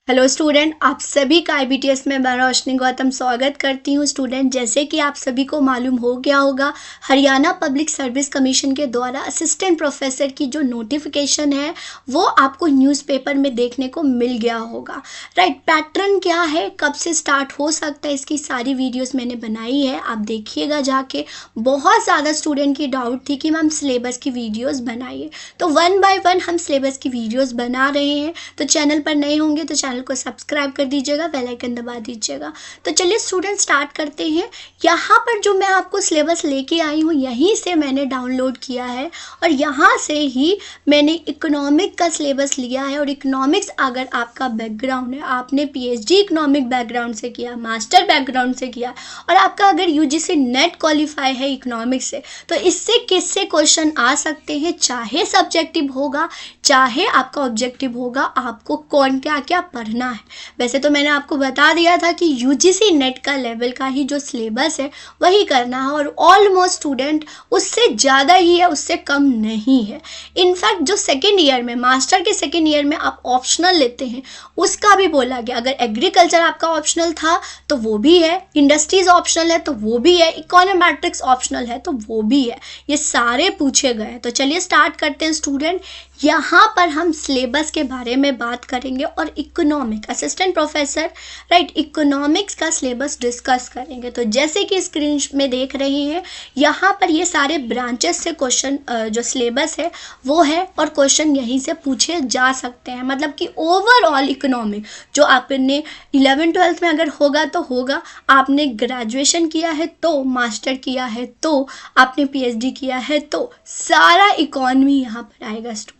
Hello student, आप सभी का IBTS में मैं रोशनी गौतम स्वागत करती हूँ। स्टूडेंट, जैसे कि आप सभी को मालूम हो गया होगा, हरियाणा पब्लिक सर्विस कमीशन के द्वारा असिस्टेंट प्रोफेसर की जो नोटिफिकेशन है वो आपको न्यूज़पेपर में देखने को मिल गया होगा। राइट, पैटर्न क्या है, कब से स्टार्ट हो सकता है, इसकी सारी वीडियोज़ मैंने बनाई है, आप देखिएगा जाके। बहुत ज़्यादा स्टूडेंट की डाउट थी कि मैम सिलेबस की वीडियोज़ बनाइए, तो 1 बाय 1 हम सिलेबस की वीडियोज़ बना रहे हैं। तो चैनल पर नए होंगे तो चैनल को सब्सक्राइब कर दीजिएगा, बेल आइकन दबा दीजिएगा। तो चलिए स्टूडेंट स्टार्ट करते हैं। यहाँ पर जो मैं आपको सिलेबस लेके आई हूँ यहीं से मैंने डाउनलोड किया है और यहाँ से ही मैंने इकोनॉमिक का सिलेबस लिया है। और इकोनॉमिक्स अगर आपका बैकग्राउंड है, आपने PhD इकोनॉमिक बैकग्राउंड से किया, मास्टर बैकग्राउंड से किया और आपका अगर UGC नेट क्वालिफाई है इकोनॉमिक्स से, तो इससे किससे क्वेश्चन आ सकते हैं, चाहे सब्जेक्टिव होगा चाहे आपका ऑब्जेक्टिव होगा, आपको कौन क्या क्या पढ़ना है। वैसे तो मैंने आपको बता दिया था कि UGC नेट का लेवल का ही जो सिलेबस है वही करना है और ऑलमोस्ट स्टूडेंट उससे ज़्यादा ही है, उससे कम नहीं है। इनफैक्ट जो सेकेंड ईयर में, मास्टर के सेकेंड ईयर में आप ऑप्शनल लेते हैं उसका भी बोला गया। अगर एग्रीकल्चर आपका ऑप्शनल था तो वो भी है, इंडस्ट्रीज ऑप्शनल है तो वो भी है, इकोनॉमेट्रिक्स ऑप्शनल है तो वो भी है, ये सारे पूछे गए। तो चलिए स्टार्ट करते हैं स्टूडेंट। यहाँ पर हम सिलेबस के बारे में बात करेंगे और economic assistant professor right economics का सिलेबस डिस्कस करेंगे। तो जैसे कि स्क्रीन में देख रहे हैं, यहाँ पर ये सारे ब्रांचेस से क्वेश्चन जो सिलेबस है वो है और क्वेश्चन यहीं से पूछे जा सकते हैं। मतलब कि ओवरऑल इकोनॉमिक जो आपने 11th-12th में अगर होगा तो होगा, आपने ग्रेजुएशन किया है तो, मास्टर किया है तो, आपने PhD किया है तो, सारा इकोनॉमी यहाँ पर आएगा स्टूडेंट।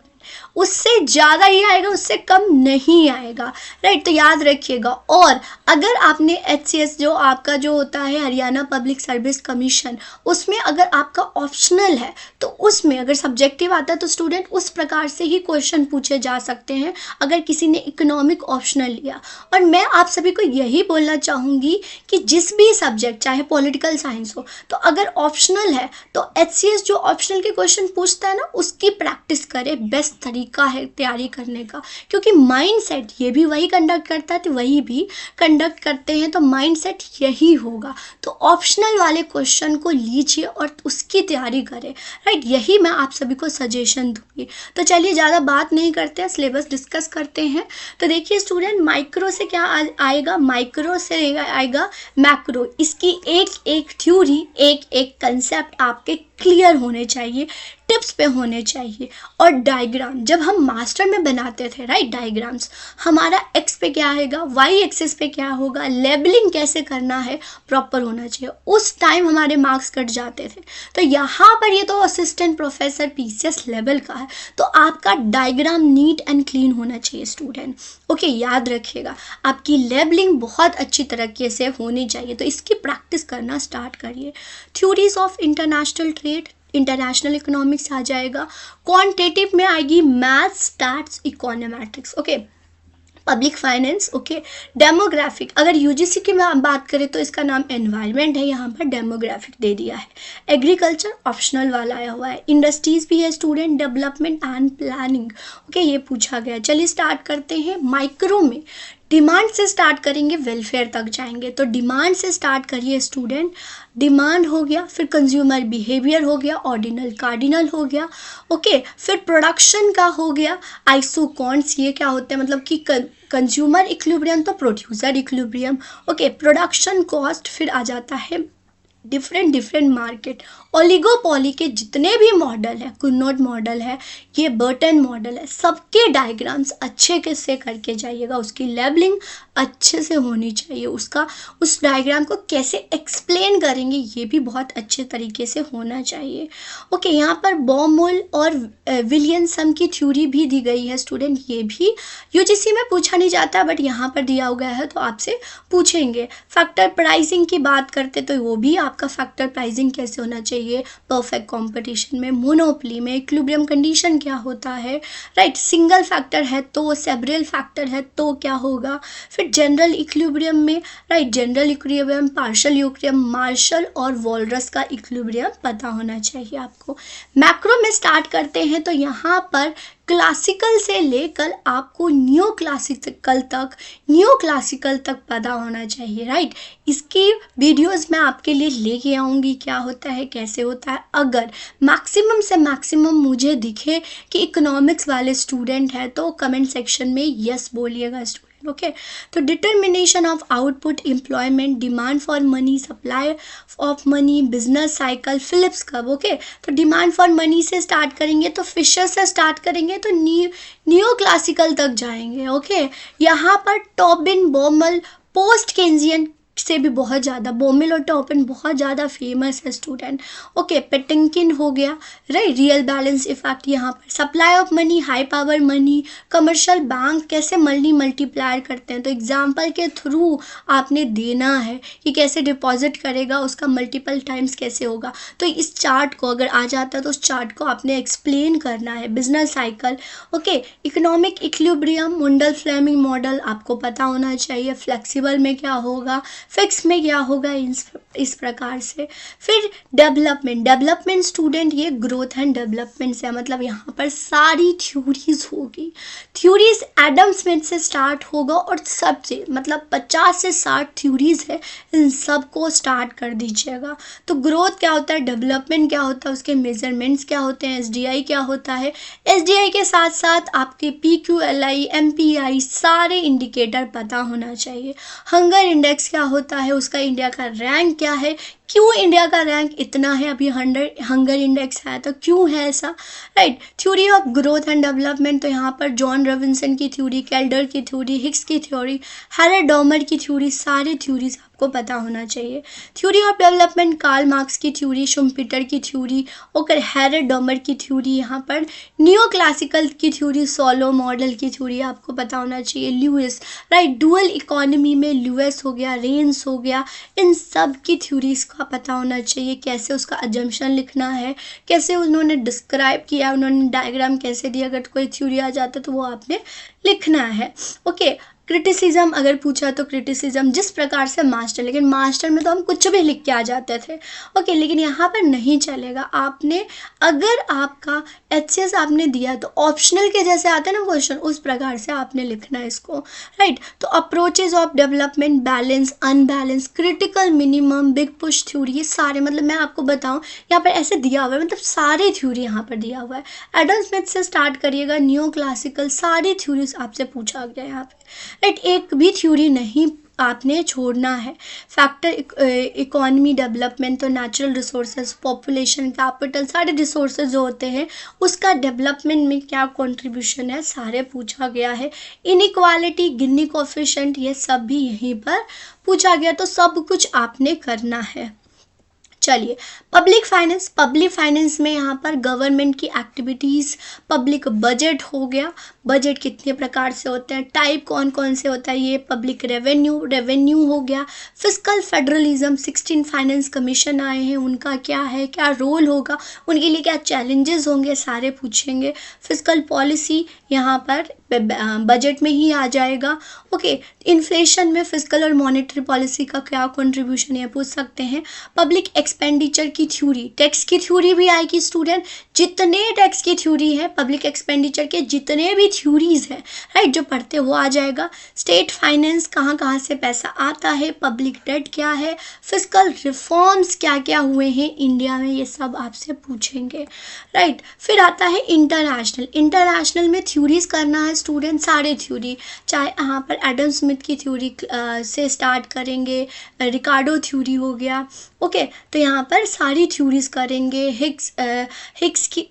उससे ज़्यादा ही आएगा, उससे कम नहीं आएगा। राइट, तो याद रखिएगा। और अगर आपने HCS जो आपका जो होता है हरियाणा पब्लिक सर्विस कमीशन, उसमें अगर आपका ऑप्शनल है तो उसमें अगर सब्जेक्टिव आता है तो स्टूडेंट उस प्रकार से ही क्वेश्चन पूछे जा सकते हैं अगर किसी ने इकोनॉमिक ऑप्शनल लिया। और मैं आप सभी को यही बोलना चाहूँगी कि जिस भी सब्जेक्ट, चाहे पॉलिटिकल साइंस हो, तो अगर ऑप्शनल है तो HCS जो ऑप्शनल के क्वेश्चन पूछता है ना, उसकी प्रैक्टिस करें। बेस्ट तरीका है तैयारी करने का, क्योंकि माइंडसेट ये भी वही कंडक्ट करता है तो वही भी कंडक्ट करते हैं, तो माइंडसेट यही होगा। तो ऑप्शनल वाले क्वेश्चन को लीजिए और उसकी तैयारी करें। राइट, यही मैं आप सभी को सजेशन दूंगी। तो चलिए ज़्यादा बात नहीं करते हैं, सिलेबस डिस्कस करते हैं। तो देखिए स्टूडेंट, माइक्रो से क्या आएगा, माइक्रो से आएगा मैक्रो। इसकी एक एक थ्योरी, एक एक कंसेप्ट आपके क्लियर होने चाहिए, टिप्स पे होने चाहिए। और डायग्राम जब हम मास्टर में बनाते थे, राइट, डायग्राम्स हमारा एक्स पे क्या आएगा, वाई एक्सिस पे क्या होगा, लेबलिंग कैसे करना है, प्रॉपर होना चाहिए। उस टाइम हमारे मार्क्स कट जाते थे। तो यहाँ पर ये तो असिस्टेंट प्रोफेसर PCS लेवल का है, तो आपका डायग्राम नीट एंड क्लीन होना चाहिए स्टूडेंट। ओके, याद रखिएगा, आपकी लेबलिंग बहुत अच्छी तरीके से होनी चाहिए। तो इसकी प्रैक्टिस करना स्टार्ट करिए। Theories of international trade, international economics आ जाएगा। क्वांटिटेटिव में आएगी maths, stats, econometrics. Okay, public finance. Okay, demographic अगर UGC की बात करें तो इसका नाम एनवायरनमेंट है, यहाँ पर डेमोग्राफिक दे दिया है। एग्रीकल्चर ऑप्शनल वाला आया हुआ है। इंडस्ट्रीज भी है student, development and planning. Okay, ये पूछा गया। चलिए स्टार्ट करते हैं। माइक्रो में डिमांड से स्टार्ट करेंगे, वेलफेयर तक जाएंगे। तो डिमांड से स्टार्ट करिए स्टूडेंट। डिमांड हो गया, फिर कंज्यूमर बिहेवियर हो गया, ऑर्डिनल कार्डिनल हो गया। ओके, फिर प्रोडक्शन का हो गया, आइसोकॉन्स, ये क्या होते हैं, मतलब कि कंज्यूमर इक्विलिब्रियम तो producer equilibrium. Okay, production cost, फिर आ जाता है डिफरेंट मार्केट। ओलिगोपॉली के जितने भी मॉडल है, कुनोट मॉडल है, ये बर्टन मॉडल है, सबके डायग्राम्स अच्छे से करके जाइएगा। उसकी लेबलिंग अच्छे से होनी चाहिए, उसका उस डायग्राम को कैसे एक्सप्लेन करेंगे ये भी बहुत अच्छे तरीके से होना चाहिए। ओके, यहाँ पर बॉमोल और विलियमसन की थ्योरी भी दी गई है स्टूडेंट। ये भी UGC में पूछा नहीं जाता बट यहाँ पर दिया गया है तो आपसे पूछेंगे। फैक्टर प्राइसिंग की बात करते तो वो भी आपका फैक्टर प्राइसिंग कैसे होना चाहिए, परफेक्ट कंपटीशन में, मोनोपोली में, इक्विलिब्रियम कंडीशन क्या होता है, राइट, सिंगल फैक्टर है तो, सेवरल फैक्टर है तो क्या होगा। फिर जनरल इक्विलिब्रियम में, right, general equilibrium, partial equilibrium, Marshall और वॉलरस का इक्विलिब्रियम पता होना चाहिए आपको। मैक्रो में स्टार्ट करते हैं तो यहाँ पर क्लासिकल से लेकर आपको न्यू क्लासिकल तक पता होना चाहिए, राइट। इसकी वीडियोस मैं आपके लिए लेके आऊँगी, क्या होता है कैसे होता है। अगर मैक्सिमम से मैक्सिमम मुझे दिखे कि इकोनॉमिक्स वाले स्टूडेंट हैं तो कमेंट सेक्शन में यस बोलिएगा स्टूडेंट, ओके। तो determination of output, employment, demand for money, supply of money, business cycle, Phillips curve, okay. तो डिमांड फॉर मनी से स्टार्ट करेंगे तो फिशर से स्टार्ट करेंगे तो न्यू क्लासिकल तक जाएंगे, ओके। यहाँ पर टॉबिन, बॉमल, पोस्ट केंजियन से भी बहुत ज़्यादा, बोमिल और टॉपिन बहुत ज़्यादा फेमस है स्टूडेंट, ओके। पेटिंकिन हो गया, राइट। रियल बैलेंस इफेक्ट, यहाँ पर supply of money, high power money, commercial bank कैसे मनी मल्टीप्लायर करते हैं, तो एग्जाम्पल के थ्रू आपने देना है कि कैसे डिपॉजिट करेगा, उसका मल्टीपल टाइम्स कैसे होगा। तो इस चार्ट को अगर आ जाता है तो उस चार्ट को आपने एक्सप्लेन करना है। Business cycle, okay. Economic equilibrium, Mundell Fleming model आपको पता होना चाहिए। फ्लेक्सिबल में क्या होगा, फिक्स में क्या होगा, इस प्रकार से। फिर डेवलपमेंट स्टूडेंट ये ग्रोथ एंड डेवलपमेंट से, मतलब यहाँ पर सारी थ्योरीज होगी। थ्योरीज एडम स्मिथ से स्टार्ट होगा और सबसे मतलब 50 से 60 थ्योरीज है, इन सब को स्टार्ट कर दीजिएगा। तो ग्रोथ क्या होता है, डेवलपमेंट क्या होता है, उसके मेजरमेंट्स क्या होते हैं, एसडीआई क्या होता है। एसडीआई के साथ साथ आपके पीक्यूएलआई, एमपीआई सारे इंडिकेटर पता होना चाहिए। हंगर इंडेक्स क्या होता है, उसका इंडिया का रैंक क्या है, क्यों इंडिया का रैंक इतना है, अभी हंगर इंडेक्स है तो क्यों है ऐसा, right. Theory of growth and development, तो यहाँ पर जॉन रॉबिन्सन की थ्योरी, कैल्डर की थ्योरी, हिक्स की थ्योरी, हैरल्ड डॉमर की थ्योरी, सारी थ्योरीज आपको पता होना चाहिए। Theory of development, Karl Marx की थ्योरी, शुम्पीटर की थ्योरी, और हैरल्ड डॉमर की थ्योरी। यहाँ पर न्यू क्लासिकल की थ्योरी, सोलो मॉडल की थ्योरी आपको पता होना चाहिए। Lewis, right. डुअल इकोनॉमी में ल्यूइस हो गया, रेंस हो गया, इन सब की थ्योरीज का पता होना चाहिए। कैसे उसका अजम्पशन लिखना है, कैसे उन्होंने डिस्क्राइब किया, उन्होंने डायग्राम कैसे दिया, अगर कोई थ्योरी आ जाता तो वो आपने लिखना है, ओके। क्रिटिसिज्म अगर पूछा तो क्रिटिसिज्म जिस प्रकार से मास्टर, लेकिन मास्टर में तो हम कुछ भी लिख के आ जाते थे, ओके। लेकिन यहाँ पर नहीं चलेगा, आपने अगर आपका एचएस आपने दिया तो ऑप्शनल के जैसे आते हैं ना क्वेश्चन, उस प्रकार से आपने लिखना है इसको, राइट। तो approaches of development, balance, unbalance, critical minimum, big push theory, ये सारे मतलब मैं आपको बताऊँ यहाँ पर ऐसे दिया हुआ है, मतलब सारे थ्योरी यहाँ पर दिया हुआ है। एडम स्मिथ से स्टार्ट करिएगा, न्यू क्लासिकल, सारी थ्योरीज आपसे पूछा गया यहाँ पे, राइट। एक भी थ्योरी नहीं आपने छोड़ना है। फैक्टर इकोनॉमी डेवलपमेंट, तो नेचुरल रिसोर्सेज, पॉपुलेशन, कैपिटल, सारे रिसोर्सेज जो होते हैं उसका डेवलपमेंट में क्या कंट्रीब्यूशन है, सारे पूछा गया है। इनइक्वालिटी, गिनी कोएफिशिएंट, ये सब भी यहीं पर पूछा गया, तो सब कुछ आपने करना है। चलिए, पब्लिक फाइनेंस में यहाँ पर गवर्नमेंट की एक्टिविटीज़, पब्लिक बजट हो गया, बजट कितने प्रकार से होते हैं, टाइप कौन कौन से होता है, ये पब्लिक रेवेन्यू हो गया। फिस्कल फेडरलिज्म, 16 फाइनेंस कमीशन आए हैं, उनका क्या है, क्या रोल होगा, उनके लिए क्या चैलेंजेस होंगे, सारे पूछेंगे। फिस्कल पॉलिसी यहाँ पर बजट में ही आ जाएगा, ओके। इन्फ्लेशन में फिस्कल और मॉनेटरी पॉलिसी का क्या कंट्रीब्यूशन है पूछ सकते हैं। पब्लिक एक्सपेंडिचर की थ्योरी, टैक्स की थ्योरी भी आएगी स्टूडेंट, जितने टैक्स की थ्योरी है, पब्लिक एक्सपेंडिचर के जितने भी थ्योरीज है, राइट, जो पढ़ते वो आ जाएगा। स्टेट फाइनेंस, कहाँ कहाँ से पैसा आता है, पब्लिक डेट क्या है, फिस्कल रिफॉर्म्स क्या क्या हुए हैं इंडिया में, ये सब आपसे पूछेंगे, राइट। फिर आता है इंटरनेशनल में थ्योरीज करना है स्टूडेंट, सारे थ्योरी, चाहे यहाँ पर एडम स्मिथ की थ्योरी से स्टार्ट करेंगे, रिकार्डो थ्योरी हो गया, ओके। तो यहाँ पर सारी थ्योरीज करेंगे। हिक्स की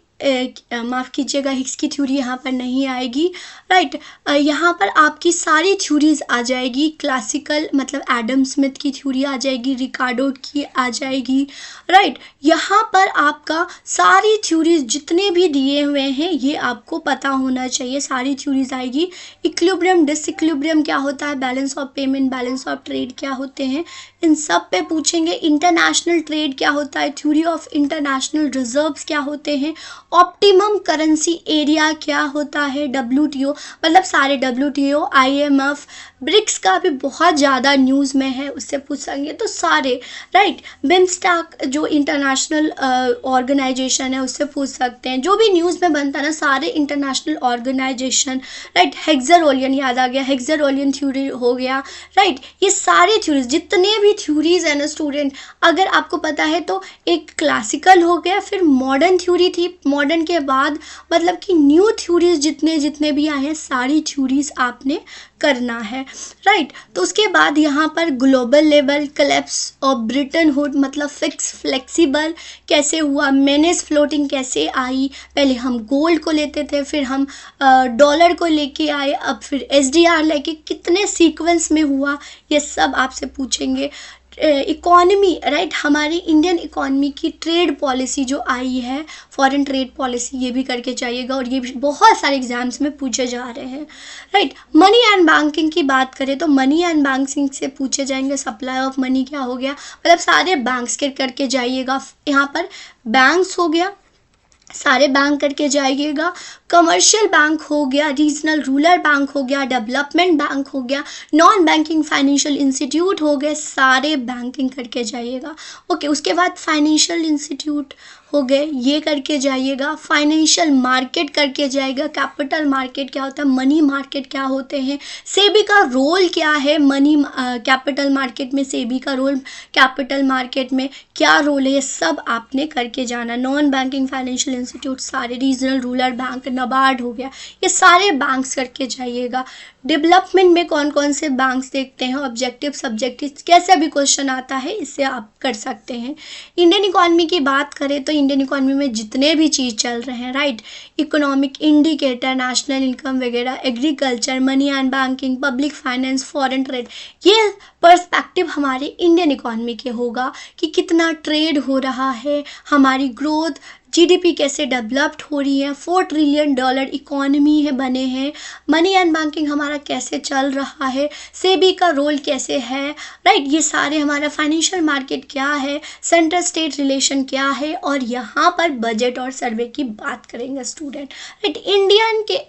माफ़ कीजिएगा, हिक्स की थ्योरी यहाँ पर नहीं आएगी, राइट। यहाँ पर आपकी सारी थ्योरीज आ जाएगी। क्लासिकल मतलब एडम स्मिथ की थ्योरी आ जाएगी, रिकार्डो की आ जाएगी, राइट। यहाँ पर आपका सारी थ्योरीज जितने भी दिए हुए हैं ये आपको पता होना चाहिए, सारी थ्योरीज आएगी। इक्विलिब्रियम, डिसइक्विलिब्रियम क्या होता है, balance of payment, balance of trade क्या होते हैं, इन सब पे पूछेंगे। इंटरनेशनल ट्रेड क्या होता है, थ्योरी ऑफ इंटरनेशनल रिजर्व्स क्या होते हैं, ऑप्टिमम करेंसी एरिया क्या होता है, WTO, मतलब सारे WTO, IMF, ब्रिक्स का भी बहुत ज़्यादा न्यूज़ में है, उससे पूछ सकेंगे तो सारे, राइट। बिम्स्टेक जो इंटरनेशनल ऑर्गेनाइजेशन है उससे पूछ सकते हैं, जो भी न्यूज़ में बनता है ना सारे इंटरनेशनल ऑर्गेनाइजेशन, राइट। हेक्सरोलियन याद आ गया, हेक्सरोलियन थ्योरी हो गया, राइट। ये सारे थ्योरीज, जितने भी थ्योरीज है ना स्टूडेंट, अगर आपको पता है तो एक क्लासिकल हो गया, फिर मॉडर्न थ्योरी थी, मॉडर्न के बाद मतलब कि न्यू थ्योरीज जितने जितने भी आए हैं सारी थ्योरीज आपने करना है, राइट। तो उसके बाद यहाँ पर global level, collapse of Britain hood, मतलब फिक्स फ्लेक्सिबल कैसे हुआ, मेनेस फ्लोटिंग कैसे आई, पहले हम गोल्ड को लेते थे, फिर हम डॉलर को लेके आए, अब फिर SDR लेके, कितने सीक्वेंस में हुआ, ये सब आपसे पूछेंगे। इकॉनमी, राइट, हमारी इंडियन इकॉनमी की ट्रेड पॉलिसी जो आई है, फॉरेन ट्रेड पॉलिसी, ये भी करके चाहिएगा, और ये भी बहुत सारे एग्जाम्स में पूछे जा रहे हैं, राइट। मनी एंड बैंकिंग की बात करें तो मनी एंड बैंकिंग से पूछे जाएंगे सप्लाई ऑफ मनी क्या हो गया, मतलब सारे बैंक्स के करके जाइएगा, यहाँ पर बैंक्स हो गया, सारे बैंक करके जाइएगा, कमर्शियल बैंक हो गया, रीजनल रूरल बैंक हो गया, डेवलपमेंट बैंक हो गया, नॉन बैंकिंग फाइनेंशियल इंस्टीट्यूट हो गए, सारे बैंकिंग करके जाइएगा, ओके। उसके बाद फाइनेंशियल इंस्टीट्यूट हो गए, ये करके जाइएगा, फाइनेंशियल मार्केट करके जाएगा, कैपिटल मार्केट क्या होता है, मनी मार्केट क्या होते हैं, सेबी का रोल क्या है मनी कैपिटल मार्केट में, सेबी का रोल कैपिटल मार्केट में क्या रोल है, ये सब आपने करके जाना। नॉन बैंकिंग फाइनेंशियल इंस्टीट्यूट सारे, रीजनल रूरल बैंक, NABARD हो गया, ये सारे बैंक्स करके जाइएगा। डेवलपमेंट में कौन कौन से बैंक्स देखते हैं, ऑब्जेक्टिव सब्जेक्टिव कैसे भी क्वेश्चन आता है, इससे आप कर सकते हैं। इंडियन इकॉनमी की बात करें तो इंडियन इकॉनमी में जितने भी चीज़ चल रहे हैं, right, economic indicator, national income वगैरह, agriculture, money and banking, public finance, foreign trade, ये पर्सपेक्टिव हमारे इंडियन इकॉनमी के होगा कि कितना ट्रेड हो रहा है, हमारी ग्रोथ, GDP कैसे डेवलप्ड हो रही है, $4 ट्रिलियन इकॉनमी है बने हैं, मनी एंड बैंकिंग हमारा कैसे चल रहा है, सेबी का रोल कैसे है, राइट, ये सारे हमारा फाइनेंशियल मार्केट क्या है, सेंट्रल स्टेट रिलेशन क्या है, और यहाँ पर बजट और सर्वे की बात करेंगे स्टूडेंट, राइट।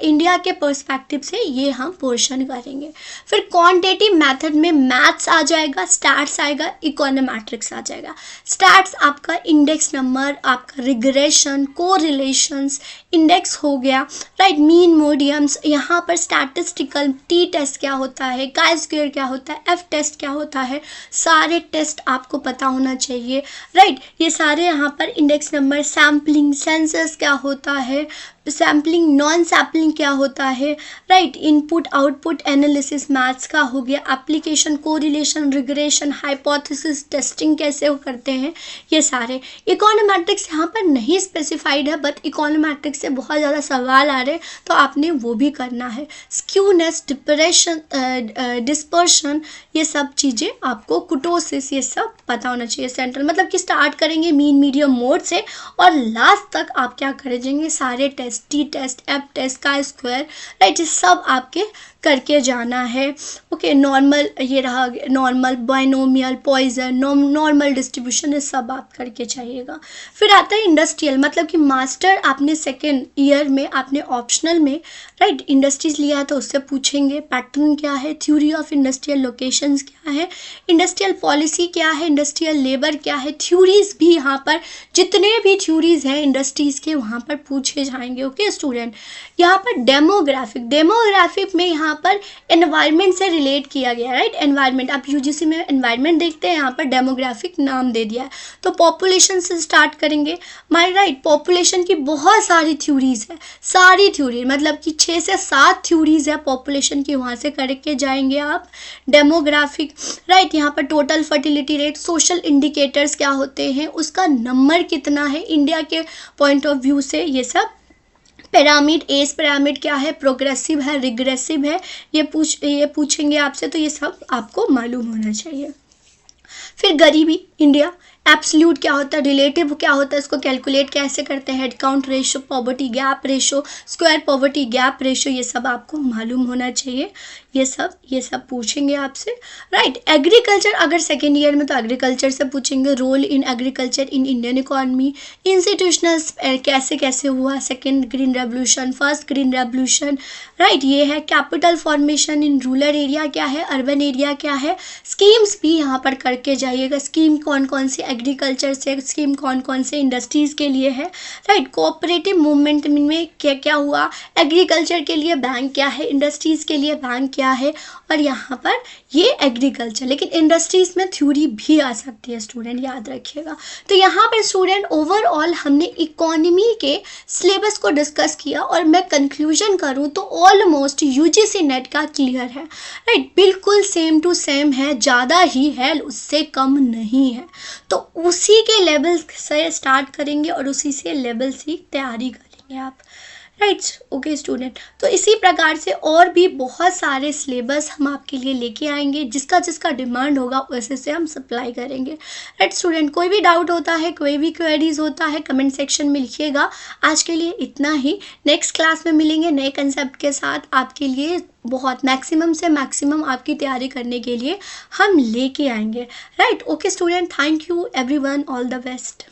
इंडिया के पर्सपेक्टिव से ये हम पोर्शन करेंगे। फिर क्वांटिटेटिव मेथड में मैथ्स आ जाएगा, स्टैट्स आएगा, इकोनोमेट्रिक्स आ जाएगा। स्टैट्स आपका इंडेक्स नंबर, आपका रिग्रेशन, कोरिलेशंस, इंडेक्स हो गया, राइट, मीन मोडियम्स, यहाँ पर स्टैटिस्टिकल, T टेस्ट क्या होता है, chi स्क्वायर क्या होता है, F टेस्ट क्या होता है, सारे टेस्ट आपको पता होना चाहिए, राइट। ये सारे यहाँ पर इंडेक्स नंबर, सैम्पलिंग, सेंसस क्या होता है, सैम्पलिंग, नॉन सैम्पलिंग क्या होता है, right, input output analysis maths का हो गया, application, correlation, regression, hypothesis testing कैसे वो करते हैं, ये सारे। इकोनोमेट्रिक्स यहाँ पर नहीं स्पेसिफाइड है, बट इकोनोमेट्रिक्स से बहुत ज़्यादा सवाल आ रहे हैं तो आपने वो भी करना है। स्क्यूनेस, डिस्पर्शन, ये सब चीज़ें आपको, कुटोसिस, ये सब पता होना चाहिए। सेंट्रल मतलब कि स्टार्ट करेंगे मीन मीडियम मोड से और लास्ट तक आप क्या करेंगे, सारे test, T test, F test, chi square, right, ये सब आपके करके जाना है, ओके। नॉर्मल, ये रहा normal, binomial, Poisson, normal distribution, ये सब आप करके चाहिएगा। फिर आता है इंडस्ट्रियल, मतलब कि मास्टर आपने सेकेंड ईयर में आपने ऑप्शनल में, राइट, इंडस्ट्रीज लिया है तो उससे पूछेंगे पैटर्न क्या है, थ्योरी ऑफ इंडस्ट्रियल लोकेशंस क्या है, इंडस्ट्रियल पॉलिसी क्या है, इंडस्ट्रियल लेबर क्या है, थ्योरीज भी यहाँ पर जितने भी थ्योरीज हैं इंडस्ट्रीज के वहाँ पर पूछे जाएंगे, ओके स्टूडेंट। यहाँ पर डेमोग्राफिक में यहाँ पर एनवायरनमेंट से रिलेट किया गया, राइट, एनवायरनमेंट, आप UGC में एनवायरनमेंट देखते हैं, यहाँ पर डेमोग्राफिक नाम दे दिया है। तो पॉपुलेशन से स्टार्ट करेंगे, माय राइट, पॉपुलेशन की बहुत सारी थ्योरीज है, सारी थ्योरी मतलब कि 6 से 7 थ्योरीज है पॉपुलेशन की, वहाँ से करके जाएंगे आप डेमोग्राफिक, राइट। यहाँ पर total fertility rate, social indicators क्या होते हैं, उसका नंबर कितना है इंडिया के पॉइंट ऑफ व्यू से, ये सब। पिरामिड, एज पिरामिड क्या है, प्रोग्रेसिव है, रिग्रेसिव है, ये पूछेंगे आपसे, तो ये सब आपको मालूम होना चाहिए। फिर गरीबी, इंडिया एब्सोल्यूट क्या होता है, रिलेटिव क्या होता है, इसको कैलकुलेट कैसे करते हैं, head count ratio, poverty gap ratio, square poverty gap ratio, ये सब आपको मालूम होना चाहिए। ये सब पूछेंगे आपसे, राइट। एग्रीकल्चर अगर सेकेंड ईयर में तो एग्रीकल्चर से पूछेंगे, role in agriculture in Indian economy, institutional कैसे कैसे हुआ, second green revolution, first green revolution, right. ये है capital formation in rural area क्या है, अर्बन एरिया क्या है, स्कीम्स भी यहाँ पर करके जाइएगा, स्कीम कौन कौन सी एग्रीकल्चर से, स्कीम कौन कौन से इंडस्ट्रीज़ के लिए है, राइट। कोऑपरेटिव मूवमेंट में क्या क्या हुआ, एग्रीकल्चर के लिए बैंक क्या है, इंडस्ट्रीज़ के लिए बैंक क्या है, और यहाँ पर ये एग्रीकल्चर, लेकिन इंडस्ट्रीज़ में थ्योरी भी आ सकती है स्टूडेंट, याद रखिएगा। तो यहाँ पर स्टूडेंट ओवरऑल हमने इकोनॉमी के सिलेबस को डिस्कस किया, और मैं कंक्लूजन करूँ तो ऑलमोस्ट यूजीसी नेट का क्लियर है, राइट। बिल्कुल सेम टू सेम है, ज़्यादा ही है, उससे कम नहीं है। तो उसी के लेवल से स्टार्ट करेंगे और उसी से लेवल से तैयारी करेंगे आप, राइट। ओके स्टूडेंट, तो इसी प्रकार से और भी बहुत सारे सिलेबस हम आपके लिए लेके आएंगे, जिसका जिसका डिमांड होगा वैसे से हम सप्लाई करेंगे, राइट स्टूडेंट। कोई भी डाउट होता है, कोई भी क्वेरीज होता है, कमेंट सेक्शन में लिखिएगा। आज के लिए इतना ही, नेक्स्ट क्लास में मिलेंगे नए कंसेप्ट के साथ आपके लिए, बहुत मैक्सिमम से मैक्सिमम आपकी तैयारी करने के लिए हम लेके आएंगे, right. Okay student, thank you everyone, all the best.